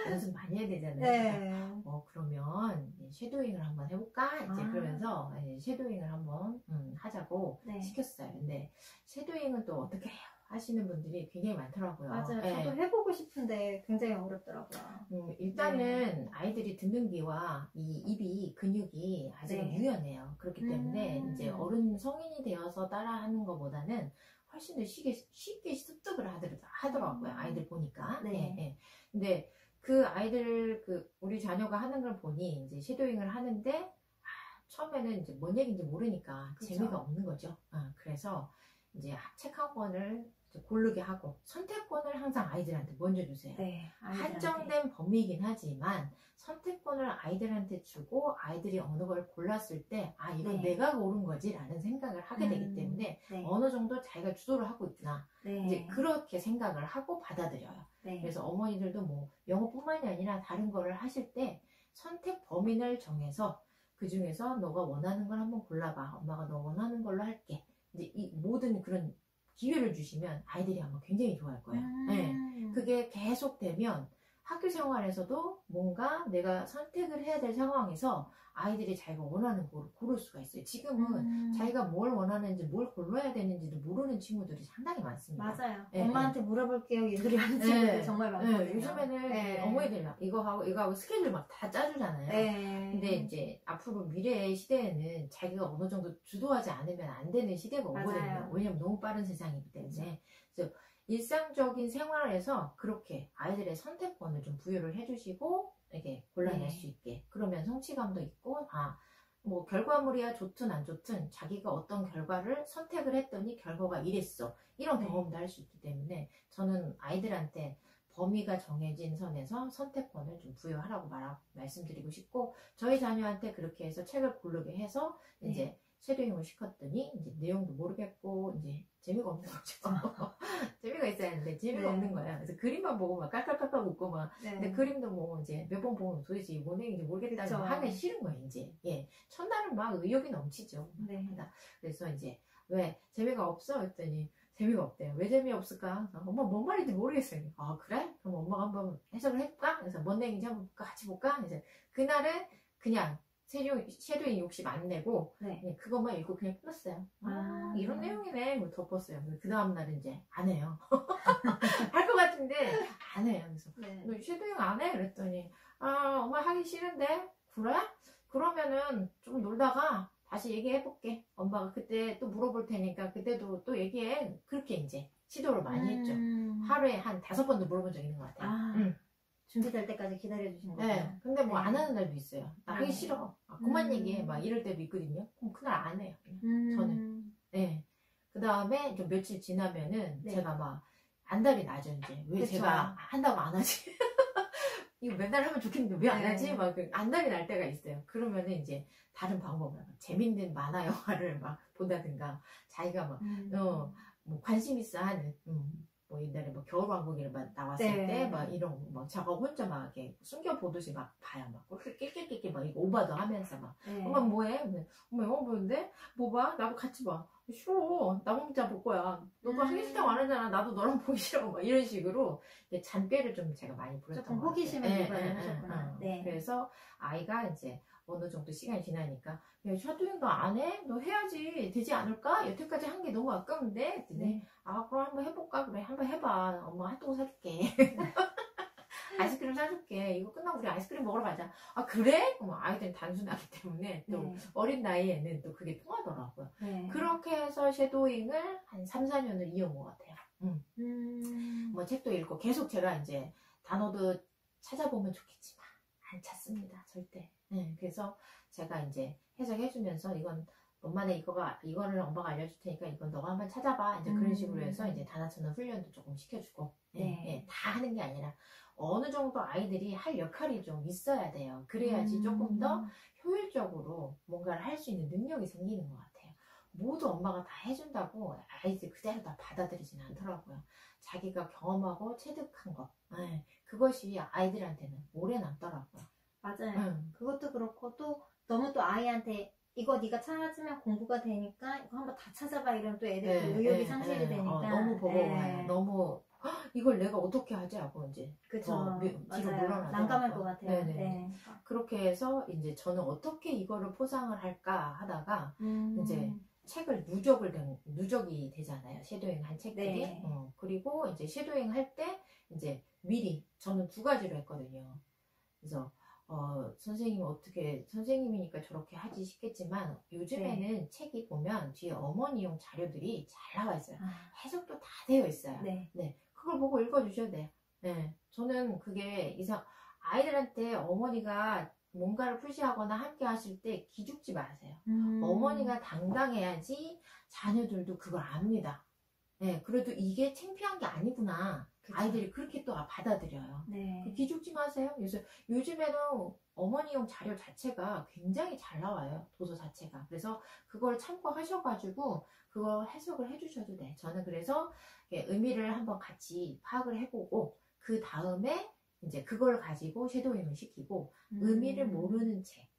연습 많이 해야 되잖아요. 네. 그러면 섀도잉을 한번 해볼까? 이제 그러면서 섀도잉을 한번 하자고 시켰어요. 근데 섀도잉은 또 어떻게 해요? 하시는 분들이 굉장히 많더라고요. 맞아요. 저도 해보고 싶은데 굉장히 어렵더라고요. 일단은 아이들이 듣는 귀와 이 입이 근육이 아직 유연해요. 그렇기 때문에 이제 어른 성인이 되어서 따라하는 것보다는 훨씬 더 쉽게 습득을 하더라고요. 아이들 보니까. 근데 그 아이들 우리 자녀가 하는 걸 보니 이제 섀도잉을 하는데 처음에는 이제 뭔 얘기인지 모르니까 재미가 없는 거죠. 그래서 이제 책 한 권을 고르게 하고 선택권을 항상 아이들한테 먼저 주세요. 네, 한정된 범위이긴 하지만 선택권을 아이들한테 주고 아이들이 어느 걸 골랐을 때 아 이건 네. 내가 고른 거지 라는 생각을 하게 되기 때문에 네. 어느 정도 자기가 주도를 하고 있구나 네. 이제 그렇게 생각을 하고 받아들여요. 네. 그래서 어머니들도 뭐 영어뿐만이 아니라 다른 거를 하실 때 선택 범위를 정해서 그 중에서 너가 원하는 걸 한번 골라봐. 엄마가 너 원하는 걸로 할게. 이제 이 모든 그런 기회를 주시면 아이들이 아마 굉장히 좋아할 거예요. 네. 그게 계속 되면 학교 생활에서도 뭔가 내가 선택을 해야 될 상황에서 아이들이 자기가 원하는 걸 고를 수가 있어요. 지금은 자기가 뭘 원하는지 뭘 골라야 되는지도 모르는 친구들이 상당히 많습니다. 맞아요. 네, 엄마한테 물어볼게요. 이들이 하는 친구들 네, 정말 많거든요. 네, 요즘에는 어머니들 막 이거 하고 스케줄 막 다 짜주잖아요. 네. 근데 이제 앞으로 미래의 시대에는 자기가 어느 정도 주도하지 않으면 안 되는 시대가 오거든요. 맞아요. 왜냐면 너무 빠른 세상이기 때문에. 그래서 일상적인 생활에서 그렇게 아이들의 선택권을 좀 부여를 해주시고 이렇게 골라낼 수 있게 그러면 성취감도 있고 뭐 결과물이야 좋든 안 좋든 자기가 어떤 결과를 선택을 했더니 결과가 이랬어 이런 경험도 할 수 있기 때문에 저는 아이들한테 범위가 정해진 선에서 선택권을 좀 부여하라고 말씀드리고 싶고 저희 자녀한테 그렇게 해서 책을 고르게 해서 이제 쉐도잉을 시켰더니 이제 내용도 모르겠고 이제 재미가 없는 거죠. 재미가 있어야 하는데 재미가 없는 거예요. 그래서 그림만 보고 막 깔깔깔깔 웃고 막 근데 그림도 뭐 이제 몇 번 보면 도대체 뭔 내용인지 모르겠다는 거 하면 싫은 거예요. 이제 첫날은 막 의욕이 넘치죠. 네. 그래서 이제 왜 재미가 없어 했더니 재미가 없대요. 왜 재미없을까? 엄마 뭔 말인지 모르겠어요. 아 그래? 그럼 엄마가 한번 해석을 해볼까? 그래서 뭔 내용인지 한번 같이 볼까? 그래서 그날은 그냥 쉐도잉 욕심 안 내고 그냥 그것만 읽고 그냥 끝났어요. 이런 내용이네. 뭐 덮었어요. 그 다음날은 이제 안 해요. 할 것 같은데 안 해요. 그래서 너 쉐도잉 안 해? 그랬더니 엄마 하기 싫은데 그래? 그러면은 좀 놀다가 다시 얘기해볼게. 엄마가 그때 또 물어볼 테니까 그때도 또 얘기해. 그렇게 이제 시도를 많이 했죠. 하루에 한 5번도 물어본 적 있는 것 같아요. 준비될 때까지 기다려주신 거예요. 네. 근데 뭐 안 하는 날도 있어요. 나 하기 싫어. 그만 얘기해. 막 이럴 때도 있거든요. 그럼 그날 안 해요. 저는. 네. 그 다음에 좀 며칠 지나면은 제가 막 안달이 나죠. 이제 왜 그쵸. 제가 한다고 안 하지? 이거 맨날 하면 좋겠는데 왜 안 하지? 막 안달이 날 때가 있어요. 그러면은 이제 다른 방법을 재밌는 만화 영화를 막 본다든가 자기가 막 뭐 관심 있어 하는 뭐 옛날에 뭐 겨울왕국이 나왔을 때 막 이런 막 자가 혼자 막 이렇게 숨겨 보듯이 막 봐요. 막 낄낄낄낄 막 이거 오바도 하면서 막 엄마 뭐해? 엄마 영화 보는데 뭐 봐? 나도 같이 봐. 싫어. 나 혼자 볼 거야. 너가 하기 싫다고 안 하잖아. 나도 너랑 보기 싫어. 막 이런 식으로 잔꾀를 좀 제가 많이 부렸던 것 같아요. 호기심을 유발을 하셨구나. 그래서 아이가 이제 어느 정도 시간이 지나니까 야, 샤도잉 너 안 해? 너 해야지 되지 않을까? 여태까지 한 게 너무 아까운데? 그럼 한번 해볼까? 그래 한번 해봐. 엄마 핫도그 사줄게. 아이스크림 사줄게. 이거 끝나고 우리 아이스크림 먹으러 가자. 아 그래? 아이들은 단순하기 때문에 또 어린 나이에는 또 그게 통하더라고요. 그렇게 해서 쉐도잉을 한 3, 4년을 이어온 것 같아요. 뭐 책도 읽고 계속 제가 이제 단어도 찾아보면 좋겠지만 안 찾습니다. 절대. 그래서 제가 이제 해석해주면서 이건 엄마네 이거를 엄마가 알려줄 테니까 이건 너가 한번 찾아봐. 이제 그런 식으로 해서 이제 단어 찾는 훈련도 조금 시켜주고. 다 하는 게 아니라 어느 정도 아이들이 할 역할이 좀 있어야 돼요. 그래야지 조금 더 효율적으로 뭔가를 할 수 있는 능력이 생기는 것 같아요. 모두 엄마가 다 해준다고 아이들 그대로 다 받아들이지는 않더라고요. 자기가 경험하고 체득한 것. 그것이 아이들한테는 오래 남더라고요. 맞아요. 그것도 그렇고 또 너무 또 아이한테 이거 네가 찾으면 공부가 되니까 이거 한번 다 찾아봐 이러면 또 애들 의욕이 상실이 되니까 너무 버거워요. 너무 이걸 내가 어떻게 하지 하고 이제 그쵸. 뒤로 물러나더라고요. 난감할 것 같아요. 그렇게 해서 이제 저는 어떻게 이거를 포상을 할까 하다가 이제 책을 누적이 되잖아요. 쉐도잉 한 책들이. 그리고 이제 쉐도잉 할 때 이제 미리 저는 2가지로 했거든요. 그래서 선생님이니까 저렇게 하지 싶겠지만 요즘에는 책이 보면 뒤에 어머니용 자료들이 잘 나와 있어요. 해석도 다 되어 있어요. 그걸 보고 읽어주셔야 돼요. 저는 그게 아이들한테 어머니가 뭔가를 푸시하거나 함께 하실 때 기죽지 마세요. 어머니가 당당해야지 자녀들도 그걸 압니다. 네, 그래도 이게 창피한 게 아니구나. 그쵸. 아이들이 그렇게 또 받아들여요. 네. 기죽지 마세요. 그래서 요즘에는 어머니용 자료 자체가 굉장히 잘 나와요. 도서 자체가. 그래서 그걸 참고하셔가지고 그거 해석을 해주셔도 돼. 저는 그래서 의미를 한번 같이 파악을 해보고 그 다음에 이제 그걸 가지고 섀도잉을 시키고 의미를 모르는 책,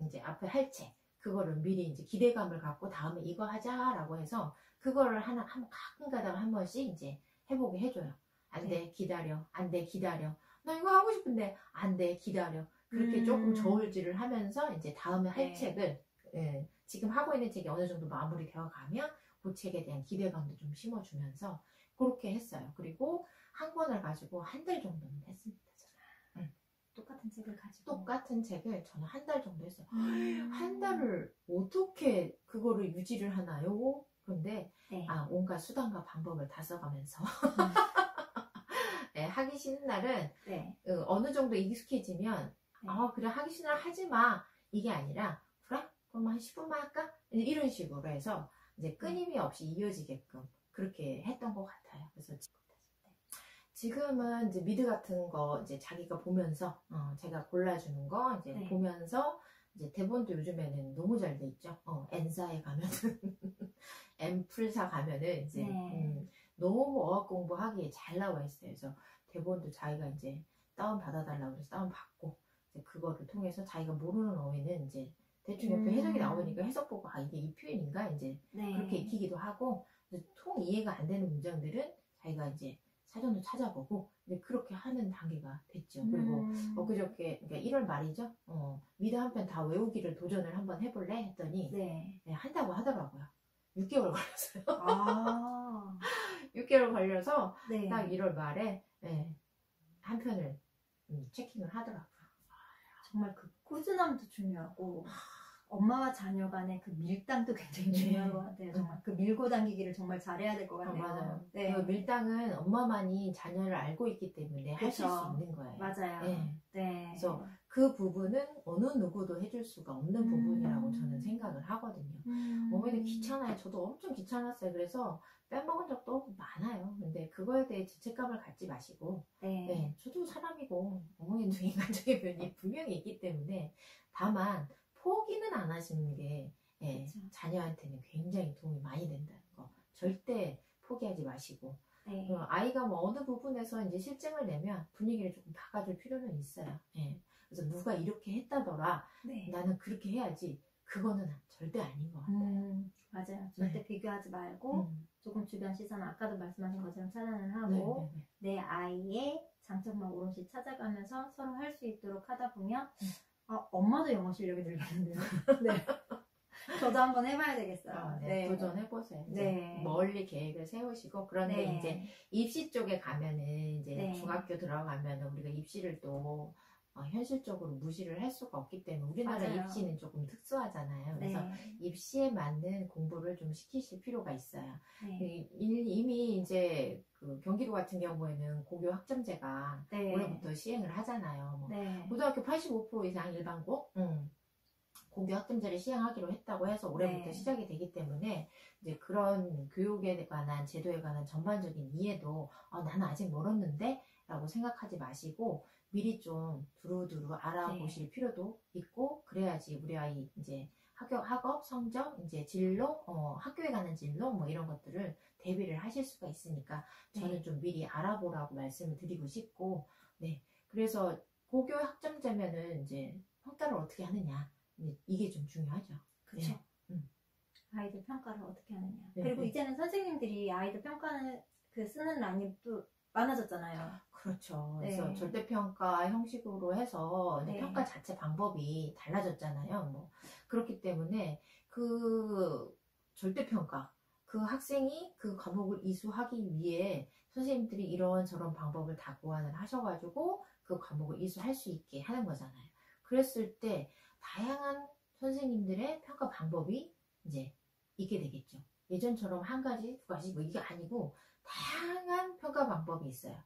이제 앞에 할 책, 그거를 미리 이제 기대감을 갖고 다음에 이거 하자라고 해서 그거를 가끔 가다가 한 번씩 이제 해보게 해줘요. 안 돼, 기다려. 안 돼, 기다려. 나 이거 하고 싶은데 안 돼, 기다려. 그렇게 조금 저울질을 하면서 이제 다음에 할 네. 책을 지금 하고 있는 책이 어느 정도 마무리되어 가면 그 책에 대한 기대감도 좀 심어주면서 그렇게 했어요. 그리고 한 권을 가지고 한 달 정도는 했습니다. 똑같은 책을 가지고. 똑같은 책을 저는 한 달 정도 했어요. 한 달을 어떻게 그거를 유지를 하나요? 근데 네. 온갖 수단과 방법을 다 써가면서 네, 하기 싫은 날은 네. 어느 정도 익숙해지면 네. 그래 하기 싫은 날 하지 마 이게 아니라 그래? 그럼 한 10분만 할까? 이런 식으로 해서 이제 끊임이 없이 이어지게끔 그렇게 했던 것 같아요. 그래서 지금은 이제 미드 같은 거 이제 자기가 보면서 제가 골라주는 거 이제 네. 보면서 이제 대본도 요즘에는 너무 잘 돼 있죠. N사에 가면은 N풀사 가면은 이제 너무 어학 공부하기에 잘 나와 있어요. 그래서 대본도 자기가 이제 다운 받아달라고 해서 다운 받고 이제 그거를 통해서 자기가 모르는 어휘는 이제 대충 옆에 해석이 나오니까 해석 보고 이게 이 표현인가 이제 네. 그렇게 익히기도 하고 통 이해가 안 되는 문장들은 자기가 이제 사전도 찾아보고 이제 그렇게 하는 단계가 됐죠. 그리고 엊그저께 그러니까 1월 말이죠. 미드 한 편 다 외우기를 도전을 한번 해볼래 했더니 네. 한다고 하더라고요. 6개월 걸렸어요. 아. 6개월 걸려서 네. 딱 1월 말에 한 편을 체킹을 하더라고요. 정말 그 꾸준함도 중요하고 엄마와 자녀 간의 그 밀당도 굉장히 중요한 것 같아요. 정말 그 밀고 당기기를 정말 잘해야 될 것 같네요. 맞아요. 네. 그 밀당은 엄마만이 자녀를 알고 있기 때문에 하실 수 있는 거예요. 맞아요. 네. 네. 그래서 그 부분은 어느 누구도 해줄 수가 없는 부분이라고 저는 생각을 하거든요. 어머니들 귀찮아요. 저도 엄청 귀찮았어요. 그래서 빼먹은 적도 많아요. 근데 그거에 대해 죄책감을 갖지 마시고 네. 저도 사람이고 어머니도 인간적인 면이 분명히 있기 때문에 다만 포기는 안 하시는 게 자녀한테는 굉장히 도움이 많이 된다는 거 절대 포기하지 마시고 네. 아이가 뭐 어느 부분에서 이제 실증을 내면 분위기를 조금 바꿔줄 필요는 있어요. 그래서 누가 이렇게 했다더라 네. 나는 그렇게 해야지 그거는 절대 아닌 것 같아요. 맞아요. 절대 비교하지 말고 조금 주변 시선 아까도 말씀하신 것처럼 차단을 하고 내 아이의 장점만 오롯이 찾아가면서 서로 할 수 있도록 하다 보면 엄마도 영어 실력이 늘겠는데요. 네. 저도 한번 해봐야 되겠어요. 네. 도전해보세요. 네. 멀리 계획을 세우시고 그런데 이제 입시 쪽에 가면은 이제 중학교 들어가면은 우리가 입시를 또 현실적으로 무시를 할 수가 없기 때문에 우리나라 맞아요. 입시는 조금 특수하잖아요. 그래서 입시에 맞는 공부를 좀 시키실 필요가 있어요. 이미 이제 그 경기도 같은 경우에는 고교 학점제가 올해부터 시행을 하잖아요. 고등학교 85% 이상 일반고 고교 학점제를 시행하기로 했다고 해서 올해부터 시작이 되기 때문에 이제 그런 교육에 관한 제도에 관한 전반적인 이해도 나는 아직 멀었는데 라고 생각하지 마시고 미리 좀 두루두루 알아보실 필요도 있고 그래야지 우리 아이 이제 학업, 성적, 이제 진로, 학교에 가는 진로 뭐 이런 것들을 대비를 하실 수가 있으니까 저는 좀 미리 알아보라고 말씀을 드리고 싶고 그래서 고교 학점제면은 이제 평가를 어떻게 하느냐 이게 좀 중요하죠. 그렇죠. 아이들 평가를 어떻게 하느냐. 그리고 이제는 선생님들이 아이들 평가는 쓰는 란이 또 많아졌잖아요. 그렇죠. 그래서 절대평가 형식으로 해서 평가 자체 방법이 달라졌잖아요. 뭐 그렇기 때문에 그 절대평가 그 학생이 그 과목을 이수하기 위해 선생님들이 이런저런 방법을 다 고안을 하셔가지고 그 과목을 이수할 수 있게 하는 거잖아요. 그랬을 때 다양한 선생님들의 평가 방법이 이제 있게 되겠죠. 예전처럼 한 가지, 두 가지 뭐 이게 아니고 다양한 평가 방법이 있어요.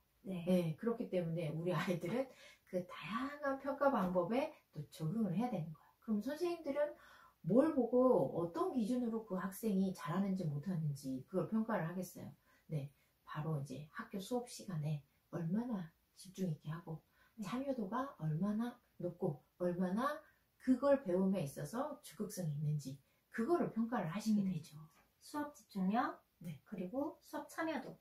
그렇기 때문에 우리 아이들은 그 다양한 평가 방법에 또 적응을 해야 되는 거예요. 그럼 선생님들은 뭘 보고 어떤 기준으로 그 학생이 잘하는지 못하는지 그걸 평가를 하겠어요. 네, 바로 이제 학교 수업 시간에 얼마나 집중 있게 하고 네. 참여도가 얼마나 높고 얼마나 그걸 배움에 있어서 적극성이 있는지 그거를 평가를 하시게 되죠. 수업 집중력, 네. 그리고 수업 참여도,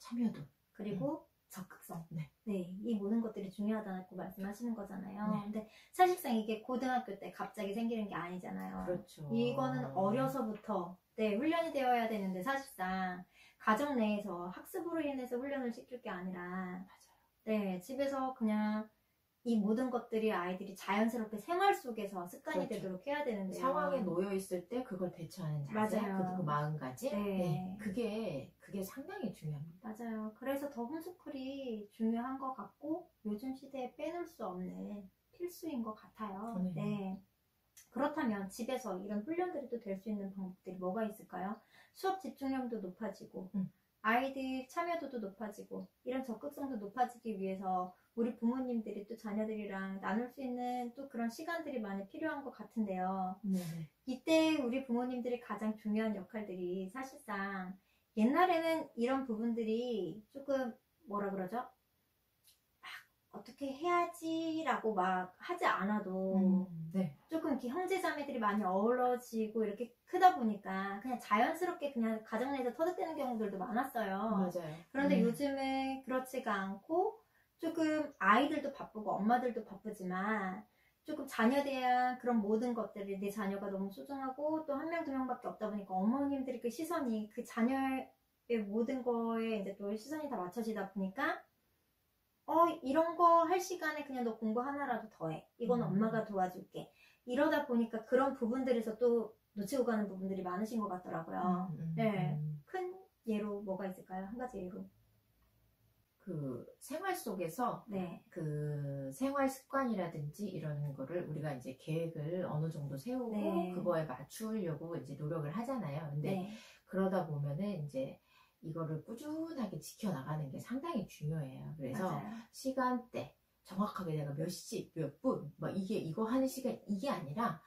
그리고 적극성. 네. 네, 이 모든 것들이 중요하다고 말씀하시는 거잖아요. 네. 근데 사실상 이게 고등학교 때 갑자기 생기는 게 아니잖아요. 그렇죠. 이거는 어려서부터 네, 훈련이 되어야 되는데 사실상 가정 내에서 학습으로 인해서 훈련을 시킬 게 아니라 맞아요. 네, 집에서 그냥 이 모든 것들이 아이들이 자연스럽게 생활 속에서 습관이 그렇죠. 되도록 해야 되는데요. 상황에 놓여 있을 때 그걸 대처하는 자세, 맞아요. 그 마음가짐, 네. 그게 상당히 중요합니다. 맞아요. 그래서 더 홈스쿨이 중요한 것 같고 요즘 시대에 빼놓을 수 없는 필수인 것 같아요. 네. 그렇다면 집에서 이런 훈련들이 또 될 수 있는 방법들이 뭐가 있을까요? 수업 집중력도 높아지고 아이들 참여도도 높아지고 이런 적극성도 높아지기 위해서 우리 부모님들이 또 자녀들이랑 나눌 수 있는 또 그런 시간들이 많이 필요한 것 같은데요. 이때 우리 부모님들이 가장 중요한 역할들이 사실상 옛날에는 이런 부분들이 조금 뭐라 그러죠? 막 어떻게 해야지라고 막 하지 않아도 조금 이렇게 형제자매들이 많이 어우러지고 이렇게 크다 보니까 그냥 자연스럽게 그냥 가정 내에서 터득되는 경우들도 많았어요. 맞아요. 그런데 요즘은 그렇지가 않고 조금 아이들도 바쁘고 엄마들도 바쁘지만 조금 자녀에 대한 그런 모든 것들이 내 자녀가 너무 소중하고 또 한 명, 두 명밖에 없다 보니까 어머님들이 그 시선이 그 자녀의 모든 거에 이제 또 시선이 다 맞춰지다 보니까 이런 거 할 시간에 그냥 너 공부 하나라도 더 해. 이건 엄마가 도와줄게. 이러다 보니까 그런 부분들에서 또 놓치고 가는 부분들이 많으신 것 같더라고요. 네. 큰 예로 뭐가 있을까요? 한 가지 예로. 그 생활 속에서 그 생활 습관이라든지 이런 거를 우리가 이제 계획을 어느 정도 세우고 그거에 맞추려고 이제 노력을 하잖아요. 근데 그러다 보면은 이제 이거를 꾸준하게 지켜나가는 게 상당히 중요해요. 그래서 맞아요. 시간대 정확하게 내가 몇 시, 몇 분, 뭐 이거 하는 시간 이게 아니라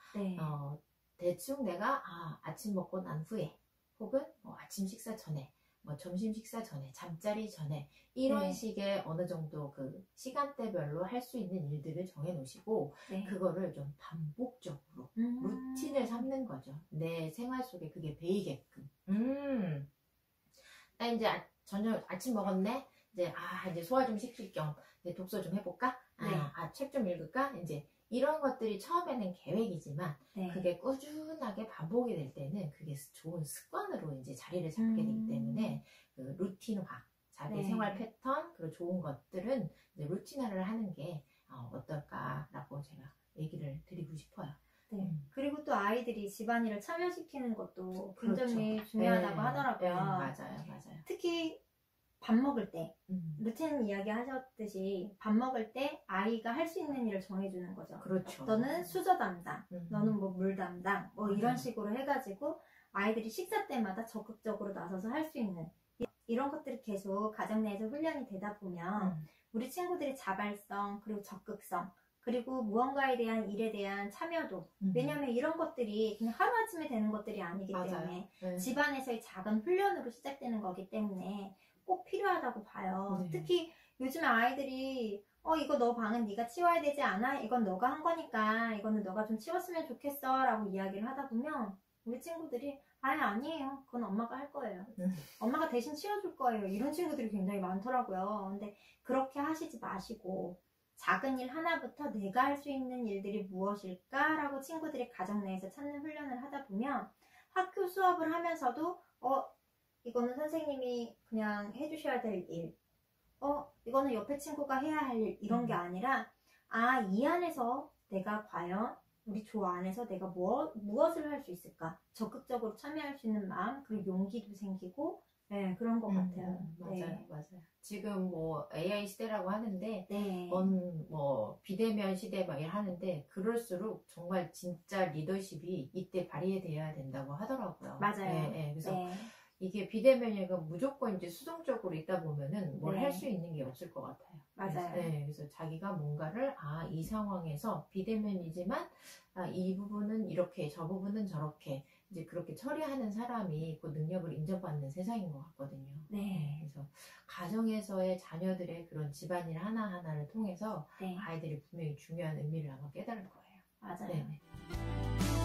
대충 내가 아침 먹고 난 후에 혹은 뭐 아침 식사 전에 뭐 점심 식사 전에 잠자리 전에 이런 식의 어느 정도 그 시간대별로 할 수 있는 일들을 정해 놓으시고 그거를 좀 반복적으로 루틴을 삼는 거죠. 내 생활 속에 그게 배이게끔. 나 이제 저녁 아침 먹었네. 이제 소화 좀 시킬 겸 이제 독서 좀 해볼까? 책 좀 읽을까? 이제 이런 것들이 처음에는 계획이지만 그게 꾸준하게 반복이 될 때는 그게 좋은 습관으로 이제 자리를 잡게 되기 때문에 그 루틴화, 자기 생활 패턴 그리고 좋은 것들은 이제 루틴화를 하는 게 어떨까라고 제가 얘기를 드리고 싶어요. 그리고 또 아이들이 집안일을 참여시키는 것도 굉장히 중요하다고 하더라고요. 맞아요. 특히 밥 먹을 때 루틴 이야기 하셨듯이 밥 먹을 때 아이가 할 수 있는 일을 정해주는 거죠. 그렇죠. 너는 수저 담당, 너는 뭐 물 담당, 뭐 이런 식으로 해가지고 아이들이 식사 때마다 적극적으로 나서서 할 수 있는 이런 것들이 계속 가정 내에서 훈련이 되다 보면 우리 친구들이 자발성 그리고 적극성 그리고 무언가에 대한 일에 대한 참여도 왜냐하면 이런 것들이 그냥 하루아침에 되는 것들이 아니기 때문에 집안에서의 작은 훈련으로 시작되는 거기 때문에 꼭 필요하다고 봐요. 특히 요즘에 아이들이 이거 너 방은 네가 치워야 되지 않아? 이건 너가 한 거니까 이거는 너가 좀 치웠으면 좋겠어 라고 이야기를 하다 보면 우리 친구들이 아니에요. 그건 엄마가 할 거예요. 엄마가 대신 치워줄 거예요. 이런 친구들이 굉장히 많더라고요. 근데 그렇게 하시지 마시고 작은 일 하나부터 내가 할 수 있는 일들이 무엇일까라고 친구들이 가정 내에서 찾는 훈련을 하다 보면 학교 수업을 하면서도 이거는 선생님이 그냥 해주셔야 될 일, 이거는 옆에 친구가 해야 할 일 이런 게 아니라 이 안에서 내가 과연 우리 조 안에서 내가 무엇을 할 수 있을까 적극적으로 참여할 수 있는 마음 그리고 용기도 생기고 그런 것 같아요. 맞아요. 지금 뭐 AI 시대라고 하는데 뭐 비대면 시대 막 하는데 그럴수록 정말 진짜 리더십이 이때 발휘돼야 된다고 하더라고요. 맞아요. 그래서 이게 비대면이가 무조건 이제 수동적으로 있다 보면은 뭘 할 수 있는 게 없을 것 같아요. 맞아요. 그래서 자기가 뭔가를 이 상황에서 비대면이지만 이 부분은 이렇게 저 부분은 저렇게 이제 그렇게 처리하는 사람이 그 능력을 인정받는 세상인 것 같거든요. 네. 그래서 가정에서의 자녀들의 그런 집안일 하나하나를 통해서 네. 아이들이 분명히 중요한 의미를 아마 깨달을 거예요. 맞아요. 네네.